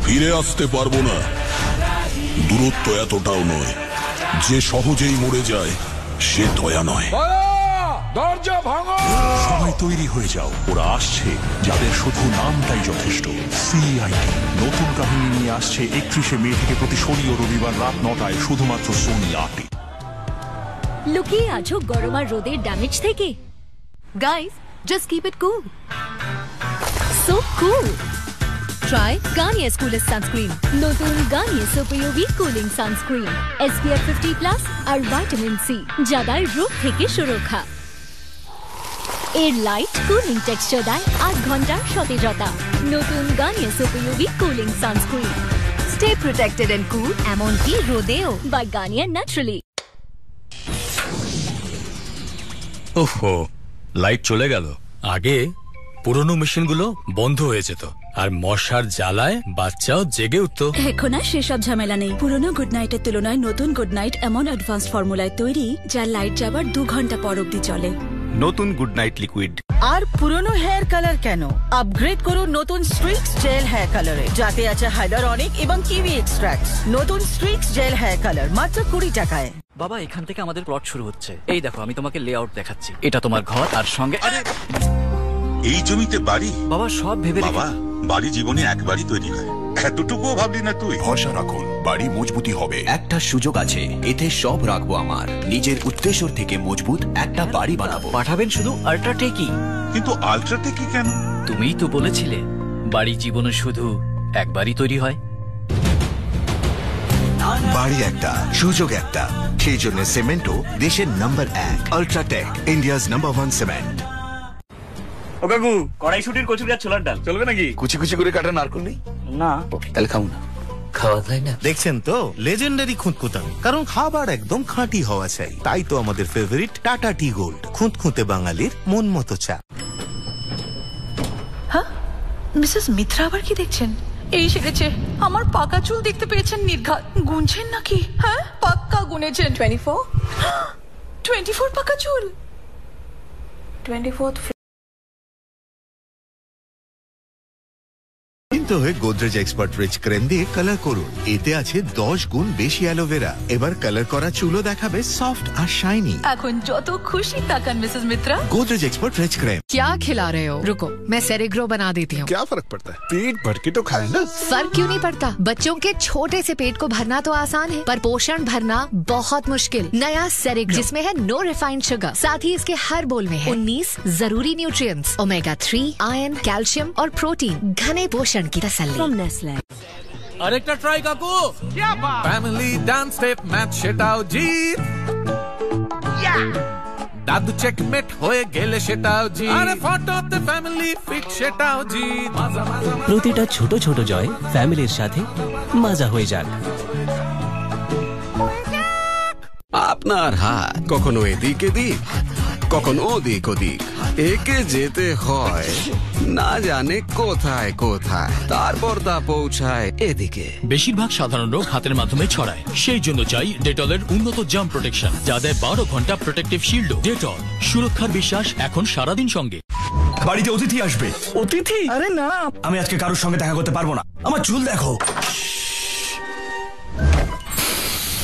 ফিরে আসতে পারবো না। দূরত্ব এতটাও নয় যে সহজেই মরে যায়, সে দয়া নয়। দরজা ভাঙো! সবাই তৈরি হয়ে যাও, ওরা আসছে যাদের শুধু নামটাই যথেষ্ট। সিআইডি নতুন কাহিনী নিয়ে আসছে 31শে মে থেকে প্রতি শনি ও রবিবার রাত 9টায় শুধুমাত্র সোনি 8-এ। লুকিয়ে আছো গরম আর রোদের ড্যামেজ থেকে? Guys, just keep it cool. So cool. Try Garnier's coolest sunscreen। নতুন Garnier super cooling sunscreen, SPF 50+ আর ভিটামিন সি, যা দেয় রোগ থেকে সুরক্ষা। এর লাইট কুলিং টেক্সচার দেয় 8 ঘন্টার সতেজতা। নতুন Garnier super cooling sunscreen. Stay protected and cool, এমনকি রোদেও, বাই গার্নিয়ার ন্যাচারালি। ওহো, লাইট চলে গেল। আগে পুরনো মেশিনগুলো বন্ধ হয়ে যেত আর মশার জ্বালায় বাচ্চাও জেগে উঠত। এখন আর সেসব ঝামেলা নেই। পুরনো গুড নাইটের তুলনায় নতুন গুড নাইট এমন অ্যাডভান্সড ফর্মুলায় তৈরি, যা লাইট যাবার 2 ঘন্টা পর অব্দি চলে। নতুন গুড নাইট লিকুইড। আর পুরনো হেয়ার কালার কেন? আপগ্রেড করুন নতুন স্ট্রিক্স জেল হেয়ার কালারে, যাতে আছে হাইড্রোনিক এবং কিউই এক্সট্রাক্ট। নতুন স্ট্রিক্স জেল হেয়ার কালার মাত্র 20 টাকায়। বাবা, এখান থেকে আমাদের প্লট শুরু হচ্ছে। এই দেখো, আমি তোমাকে লেআউট দেখাচ্ছি। এটা তোমার ঘর আর সঙ্গে এই জমিতে বাড়ি। বাবা, সব ভেবে বাবা, বাড়ি জীবনে একবারই তৈরি হয়, এতটুকুও ভাবলি না তুই? ভরসা রাখুন, বাড়ি মজবুতি হবে। একটা সুযোগ আছে, এতে সব রাখবো আমার। নিজের উদ্দেশ্যর থেকে মজবুত একটা বাড়ি বানাবো। পাঠাবেন শুধু আল্ট্রাটেকই। কিন্তু আল্ট্রাটেকই কেন? তুমিই তো বলেছিলে বাড়ি জীবনে শুধু একবারই তৈরি হয়। বাড়ি একটা, সুযোগ একটা, সেই জন্য সিমেন্টও দেশের number 1। UltraTech, India's number 1 cement. ও কাকু, কড়াইশুটির কচুরি আর ছোলার ডাল চলবে নাকি? কুচি কুচি করে কাটা নারকল নেই? না। তাহলে খাও না। খাওয়া যায় না। দেখছেন তো, লেজেন্ডারি খুঁতখুঁতামি। কারণ খাবার একদম খাঁটি হওয়া চাই। তাই তো আমাদের ফেভারিট টাটা টি গোল্ড, খুঁতখুঁতে বাঙালির মন মতো চা। হ্যাঁ, মিসেস মিত্রা আবার কি দেখছেন? এই সেরেছে। আমার পাকা চুল দেখতে পেয়েছেন নির্ঘাত। গুনছেন নাকি? হ্যাঁ, পাক্কা গুনেছেন। 24 পাকা চুল। 24th কিন্তু হয়ে গোদরেজ এক্সপার্ট রিচ ক্রিম দিয়ে কালার করুন। এতে আছে 10 গুণ বেশি অ্যালোভেরা। এবার কালার করা চুলও দেখাবে সফট আর শাইনি। এখন যত খুশি তাকান Mrs Mitra. Godrej expert rich cream. क्या खिला रहे हो? रुको, मैं सेरेग्रो बना देती हूँ। क्या फर्क पड़ता है? पेट भर के तो खाए ना। फर्क क्यों नहीं पड़ता? बच्चों के छोटे से पेट को भरना तो आसान है, पर पोषण भरना बहुत मुश्किल। नया सेरेग्रो, जिसमें है नो रिफाइंड शुगर, साथ ही इसके हर बोल में है 19 जरूरी न्यूट्रिएंट्स, ओमेगा 3, आयरन, कैल्शियम और प्रोटीन, घने पोषण की तसल्ली। From Nestle। আরেকটা ট্রাই কাকু। ফ্যামিলি ডান্স স্টেপ ম্যাচ সেটাও জিত। দাদু চেকমেট হয়ে গেলে সেটাও জিত। আরে ফটোতে ফ্যামিলি ফিট সেটাও জিত। প্রতিটা ছোট ছোট জয় ফ্যামিলির সাথে মজা হয়ে যাক। আপনার হাত কখনো এদিক এদিক, কখনো ওদিক ওদিক, একে যেতে হয় না জানে কোথায় কোথায়, তারপর তা পৌঁছায় এদিকে। বেশিরভাগ সাধারণ রোগ হাতের মাধ্যমে ছড়ায়, সেই জন্য চাই ডেটলের উন্নত জার্ম প্রোটেকশন, যা দেয় 12 ঘন্টা প্রোটেক্টিভ শিল্ড। ডেটল, সুরক্ষার বিশ্বাস এখন সারাদিন সঙ্গে। বাড়িতে অতিথি আসবে। অতিথি? আরে না, আমি আজকে কারোর সঙ্গে দেখা করতে পারবো না। আমার চুল দেখো।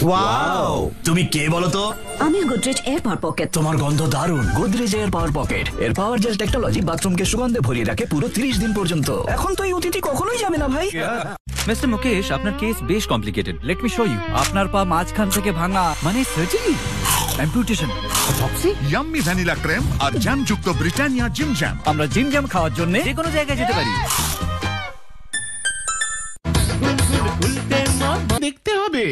ওয়াও, তুমি কে বলো তো? আমি গোদরেজ এয়ার পাওয়ার পকেট। তোমার গন্ধ দারুণ। গোদরেজ এয়ার পাওয়ার পকেট এর পাওয়ার জেল টেকনোলজি বাথরুমকে সুগন্ধে ভরিয়ে রাখে পুরো 30 দিন পর্যন্ত। এখন তো এই অতিথি কখনোই যাবে না ভাই। মিস্টার মুকেশ, আপনার কেস বেশ complicated. Let me show you. আপনার পা মাঝখান থেকে ভাঙা, মানে surgery, amputation, autopsy. Yummy vanilla cream আর জ্যাম যুক্ত ব্রিটানিয়া জিম জ্যাম। আমরা জিম জ্যাম খাওয়ার জন্য যে কোনো জায়গায় যেতে পারি। দেখতে হবে।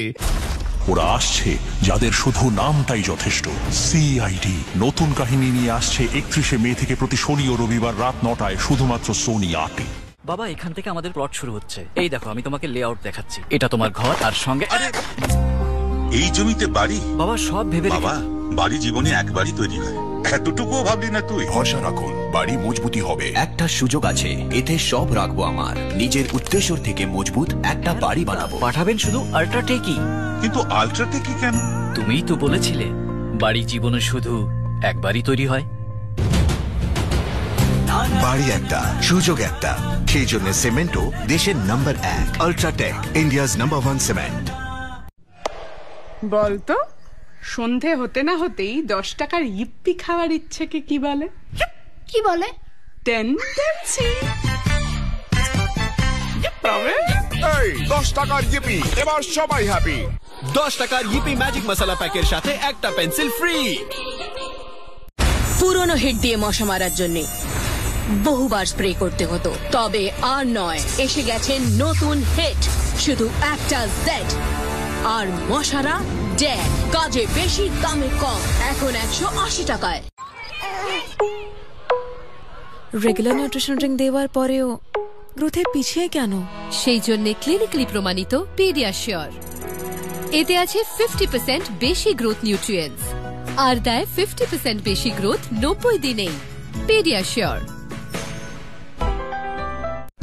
ওরা আসছে যাদের শুধু নামটাই যথেষ্ট। সিআইডি নতুন কাহিনী নিয়ে আসছে 31শে মে থেকে প্রতি শনি ও রবিবার রাত 9টায় শুধুমাত্র সোনি 8-এ। বাবা, এখান থেকে আমাদের প্লট শুরু হচ্ছে। এই দেখো, আমি তোমাকে লেআউট দেখাচ্ছি। এটা তোমার ঘর আর সঙ্গে এই জমিতে বাড়ি। বাবা, সব ভেবে বাবা, বাড়ি জীবনে একবারই তৈরি হয়, এতটুকুও ভাবলি না তুই? ভরসা রাখুন, বাড়ি মজবুতি হবে। একটা সুযোগ আছে, এতে সব রাখবো আমার। নিজের উদ্দেশ্যর থেকে মজবুত একটা বাড়ি বানাবো। পাঠাবেন শুধু আল্ট্রাটেকই। কিন্তু আল্ট্রাটেকই কেন? তুমিই তো বলেছিলে বাড়ি জীবনে শুধু একবারই তৈরি হয়। বাড়ি একটা, সুযোগ একটা, সেই জন্য সিমেন্টও দেশের number 1। UltraTech, India's number 1 cement. বলতো সন্ধে হতে না হতেই 10 টাকার ইপ্পি খাওয়ার ইচ্ছেকে কি বলে? কি বলে? টেন্ডেন্সি। এই 10 টাকার ইপি, এবার সবাই হ্যাপি। 10 টাকার ইপি ম্যাজিক মশলা প্যাকের সাথে একটা পেন্সিল ফ্রি। পুরনো হিট দিয়ে মশা মারার জন্য বহুবার স্প্রে করতে হতো, তবে আর নয়। এসে গেছে নতুন হিট, শুধু একটা জেড আর মশারা ড্যাড। কাজে বেশি, দামে কম, এখন 180 টাকায়। রেগুলার নিউট্রিশন ড্রিঙ্ক দেওয়ার পরেও গ্রোথে পিছিয়ে কেন? সেই জন্য ক্লিনিক্যালি প্রমাণিত পেডিয়াশিওর। এতে আছে 50% বেশি গ্রোথ নিউট্রিয়েন্টস আর দেয় 50% বেশি গ্রোথ 90 দিনেই। পেডিয়াশিওর।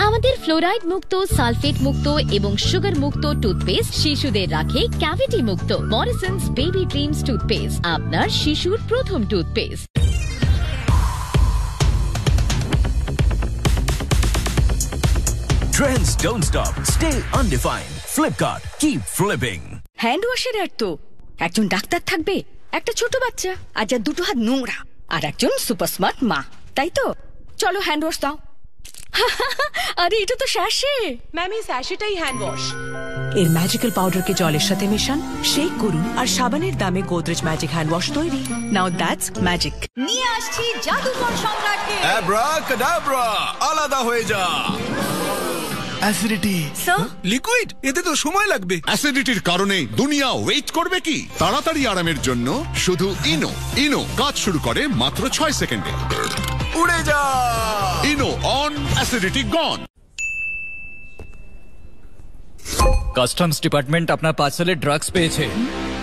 আমাদের ফ্লোরাইড মুক্ত, সালফেট মুক্ত এবং সুগার মুক্ত টুথপেস্ট শিশুদের রাখে ক্যাভিটি মুক্ত। মরিসন্স বেবি ড্রিমস টুথপেস্ট, আপনার শিশুর প্রথম toothpaste. Trends don't stop. Stay undefined. Flipkart. Keep flipping. Hand ওয়াশের অ্যাড তো। একজন ডাক্তার থাকবে, একটা ছোট বাচ্চা, আর যার দুটো হাত নোংরা, আর একজন সুপার স্মার্ট মা, তাই তো? চলো হ্যান্ড ওয়াশ দাও। আরে এটা তো স্যাশে। ম্যাম, এই স্যাশেটাই হ্যান্ড ওয়াশ। এর ম্যাজিক্যাল পাউডারকে জলের সাথে মেশান, শেক করুন, আর সাবানের দামে গোদরেজ ম্যাজিক হ্যান্ড ওয়াশ তৈরি। নাও দ্যাটস ম্যাজিক। নিয়ে আসছি জাদুকর সম্রাটকে। অ্যাব্রাকাডাব্রা, আলাদা হয়ে যা। অ্যাসিডিটি লিকুইড, এতে তো সময় লাগবে। অ্যাসিডিটির কারণে দুনিয়া ওয়েট করবে কি? তাড়াতাড়ি আরামের জন্য শুধু ইনো কাজ শুরু করে মাত্র 6 সেকেন্ডে। উড়ে যা। Eno on, acidity gone. Customs department আপনার পার্সেলে ড্রাগস পেয়েছে।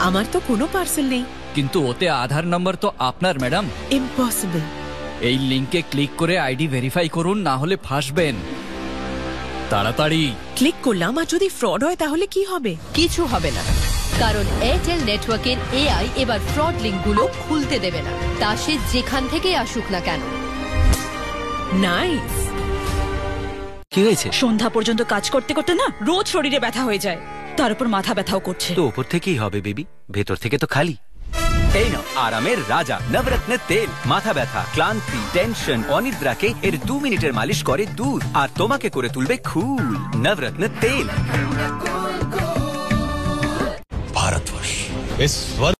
আমার তো কোনো পার্সেল নেই। কিন্তু ওতে আধার নাম্বার তো আপনার, ম্যাডাম। ইম্পসিবল। এই লিংকে ক্লিক করে আইডি ভেরিফাই করুন, না হলে ফাঁসবেন। তাড়াতাড়ি ক্লিক করলাম, আর যদি ফ্রড হয় তাহলে কি হবে? কিছু হবে না, কারণ এয়ারটেল নেটওয়ার্কের এআই এবার ফ্রড লিঙ্কগুলো খুলতে দেবে না, তা সে যেখান থেকে আসুক না কেন। নাইস। কি হয়েছে? সন্ধ্যা পর্যন্ত কাজ করতে করতে না রোজ শরীরে ব্যথা হয়ে যায়, তার উপর মাথা ব্যথাও করছে। তো উপর থেকেই হবে বেবি, ভেতর থেকে তো খালি। এই নাও আরামের রাজা নবরত্নের তেল। মাথা ব্যথা, ক্লান্তি, টেনশন, অনিদ্রাকে এর 2 মিনিটের মালিশ করে দূর, আর তোমাকে করে তুলবে কুল। নবরত্নের তেল। भारतवर्ष इस स्वर्ग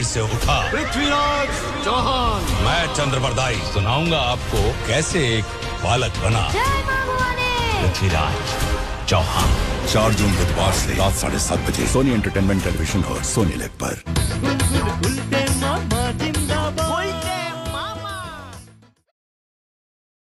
से उठा। पृथ्वीराज चौहान। मैं चंद्रबरदाई सुनाऊंगा आपको कैसे एक बालक बना। पृथ्वीराज चौहान। 4 जून बुधवार से रात 7:30 बजे सोनी एंटरटेनमेंट टेलीविजन और सोनी लिव पर।